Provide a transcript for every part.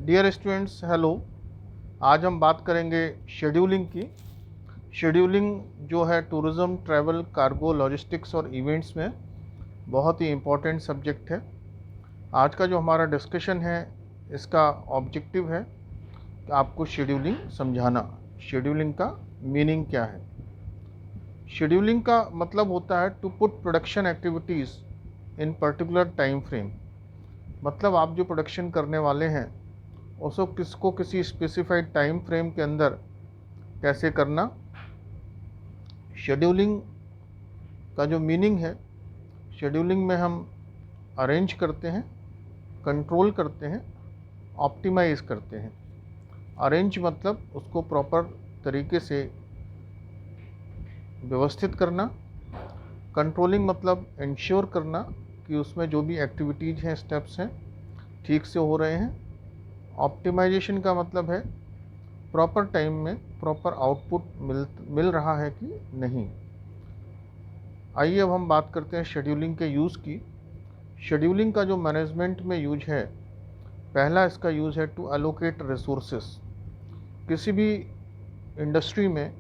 Dear students, hello. आज हम बात करेंगे शेड्यूलिंग की। शेड्यूलिंग जो है टूरिज़्म, ट्रैवल, कार्गो, लॉजिस्टिक्स और इवेंट्स में बहुत ही इम्पोर्टेंट सब्जेक्ट है। आज का जो हमारा डिस्कशन है, इसका ऑब्जेक्टिव है कि आपको शेड्यूलिंग समझाना। शेड्यूलिंग का मीनिंग क्या है? शेड्यूलिंग का मतलब होता है to put production activities in particular time frame. मतलब आप जो प्रोडक्शन करने वाले हैं उसको किसी स्पेसिफाइड टाइम फ्रेम के अंदर कैसे करना। शेड्यूलिंग का जो मीनिंग है, शेड्यूलिंग में हम अरेंज करते हैं, कंट्रोल करते हैं, ऑप्टिमाइज़ करते हैं। अरेंज मतलब उसको प्रॉपर तरीके से व्यवस्थित करना। कंट्रोलिंग मतलब इंश्योर करना कि उसमें जो भी एक्टिविटीज़ हैं, स्टेप्स हैं, ठीक से हो रहे हैं। ऑप्टिमाइजेशन का मतलब है प्रॉपर टाइम में प्रॉपर आउटपुट मिल रहा है कि नहीं। आइए अब हम बात करते हैं शेड्यूलिंग के यूज़ की। शेड्यूलिंग का जो मैनेजमेंट में यूज है, पहला इसका यूज़ है टू एलोकेट रिसोर्सेस। किसी भी इंडस्ट्री में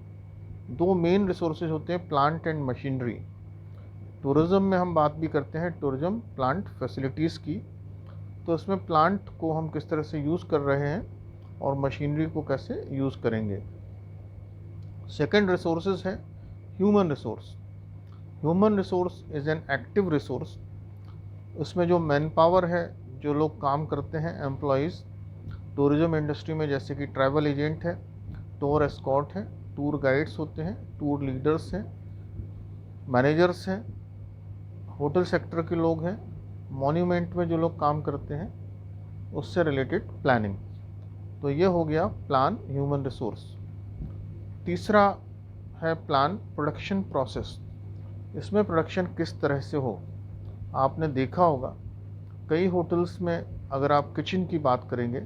दो मेन रिसोर्सेज होते हैं, प्लांट एंड मशीनरी। टूरिज़्म में हम बात भी करते हैं टूरिज़्म प्लांट फैसिलिटीज़ की, तो इसमें प्लांट को हम किस तरह से यूज़ कर रहे हैं और मशीनरी को कैसे यूज़ करेंगे। सेकेंड रिसोर्सेज है human resource. Human resource is an active resource. उसमें जो मैन पावर है, जो लोग काम करते हैं, एम्प्लॉयज़ टूरिज़्म इंडस्ट्री में, जैसे कि ट्रैवल एजेंट है, टूर एस्कॉर्ट है, टूर गाइड्स होते हैं, टूर लीडर्स हैं, मैनेजर्स हैं, होटल सेक्टर के लोग हैं, मॉन्यूमेंट में जो लोग काम करते हैं, उससे रिलेटेड प्लानिंग। तो ये हो गया प्लान, ह्यूमन रिसोर्स। तीसरा है प्लान प्रोडक्शन प्रोसेस। इसमें प्रोडक्शन किस तरह से हो। आपने देखा होगा कई होटल्स में अगर आप किचन की बात करेंगे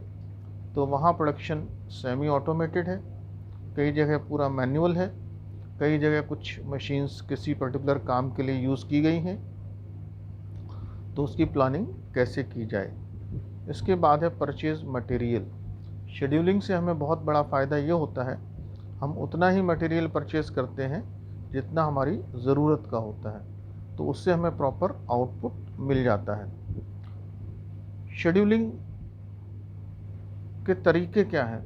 तो वहाँ प्रोडक्शन सेमी ऑटोमेटेड है, कई जगह पूरा मैनुअल है, कई जगह कुछ मशीन्स किसी पर्टिकुलर काम के लिए यूज़ की गई हैं। तो उसकी प्लानिंग कैसे की जाए। इसके बाद है परचेज़ मटेरियल। शेड्यूलिंग से हमें बहुत बड़ा फ़ायदा ये होता है, हम उतना ही मटेरियल परचेज़ करते हैं जितना हमारी ज़रूरत का होता है, तो उससे हमें प्रॉपर आउटपुट मिल जाता है। शेड्यूलिंग के तरीके क्या हैं?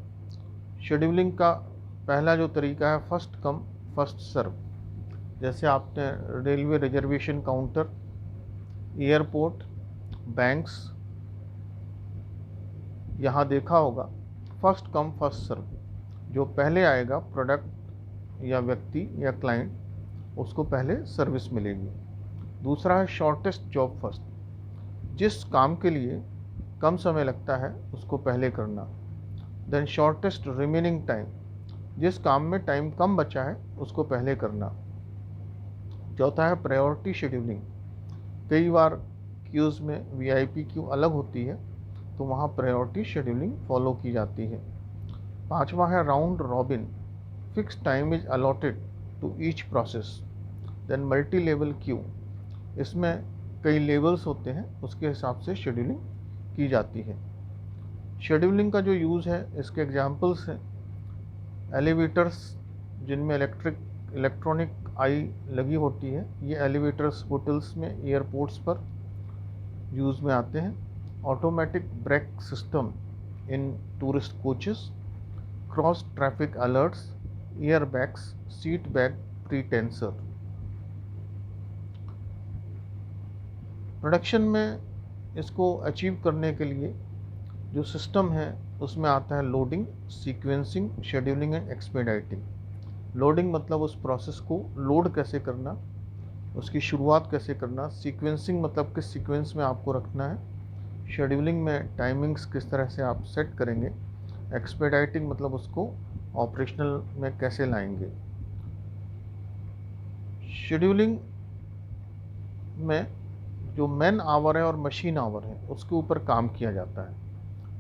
शेड्यूलिंग का पहला जो तरीका है फर्स्ट कम फर्स्ट सर्व। जैसे आपने railway reservation counter, airport, banks, यहाँ देखा होगा फर्स्ट कम फर्स्ट सर्व। जो पहले आएगा प्रोडक्ट या व्यक्ति या क्लाइंट, उसको पहले सर्विस मिलेगी। दूसरा है शॉर्टेस्ट जॉब फर्स्ट। जिस काम के लिए कम समय लगता है उसको पहले करना। Then shortest remaining time. जिस काम में टाइम कम बचा है उसको पहले करना। चौथा है प्रायोरिटी शेड्यूलिंग। कई बार क्यूज़ में वीआईपी क्यू अलग होती है, तो वहाँ प्रायोरिटी शेड्यूलिंग फॉलो की जाती है। पांचवा है round robin. Fix time is allotted to each process. Then multi level queue. इसमें कई लेवल्स होते हैं, उसके हिसाब से शेड्यूलिंग की जाती है। शेड्यूलिंग का जो यूज़ है, इसके एग्जांपल्स हैं एलिवेटर्स, जिनमें इलेक्ट्रॉनिक आई लगी होती है। ये एलिवेटर्स होटल्स में, एयरपोर्ट्स पर यूज़ में आते हैं। Automatic brake system in tourist coaches, cross traffic alerts, air bags, seat bag pretensioner. Production में इसको अचीव करने के लिए जो सिस्टम है उसमें आता है loading, sequencing, scheduling and expediting. Loading मतलब उस प्रोसेस को लोड कैसे करना, उसकी शुरुआत कैसे करना। सीक्वेंसिंग मतलब किस सीक्वेंस में आपको रखना है। शेड्यूलिंग में टाइमिंग्स किस तरह से आप सेट करेंगे। एक्सपेडाइटिंग मतलब उसको ऑपरेशनल में कैसे लाएंगे। शेड्यूलिंग में जो मैन आवर है और मशीन आवर है उसके ऊपर काम किया जाता है।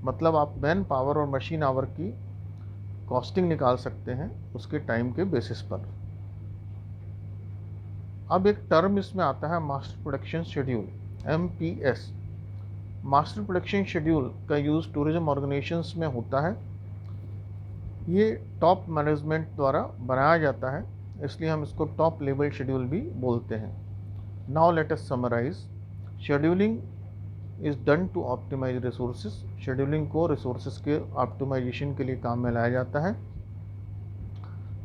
मतलब आप मैन पावर और मशीन आवर की कॉस्टिंग निकाल सकते हैं उसके टाइम के बेसिस पर। अब एक टर्म इसमें आता है master production schedule, MPS। Master production schedule का यूज़ टूरिज्म ऑर्गेनाइजेशंस में होता है। ये टॉप मैनेजमेंट द्वारा बनाया जाता है, इसलिए हम इसको टॉप लेवल शेड्यूल भी बोलते हैं। Now let us summarise. Scheduling is done to optimise resources. Scheduling को रिसोर्सेज के ऑप्टिमाइजेशन के लिए काम में लाया जाता है।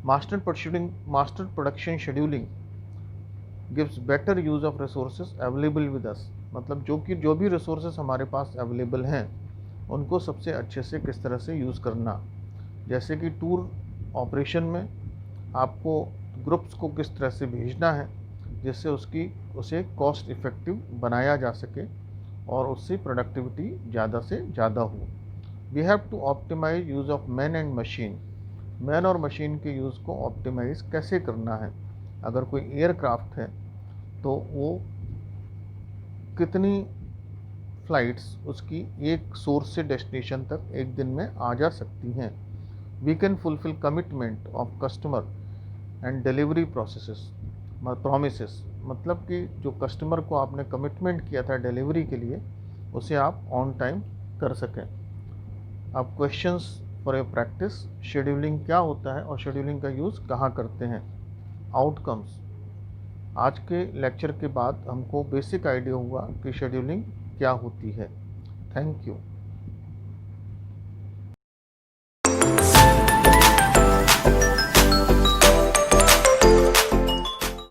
Master production scheduling gives better use of resources available with us. मतलब जो भी रिसोर्सेज हमारे पास अवेलेबल हैं उनको सबसे अच्छे से किस तरह से यूज़ करना। जैसे कि टूर ऑपरेशन में आपको ग्रुप्स को किस तरह से भेजना है जिससे उसे कॉस्ट इफ़ेक्टिव बनाया जा सके और उससे प्रोडक्टिविटी ज़्यादा से ज़्यादा हो। We have to optimise use of man and machine. Man और मशीन के यूज़ को ऑप्टिमाइज़ कैसे करना है। अगर कोई एयरक्राफ्ट है तो वो कितनी फ़्लाइट्स उसकी एक सोर्स से डेस्टिनेशन तक एक दिन में आ जा सकती हैं। We can fulfil commitment of customer and delivery promises. मतलब कि जो कस्टमर को आपने कमिटमेंट किया था डिलीवरी के लिए उसे आप ऑन टाइम कर सकें। अब questions for a practice. Scheduling क्या होता है और शेड्यूलिंग का यूज़ कहाँ करते हैं। आउटकम्स। आज के लेक्चर के बाद हमको बेसिक आइडिया हुआ कि शेड्यूलिंग क्या होती है। Thank you.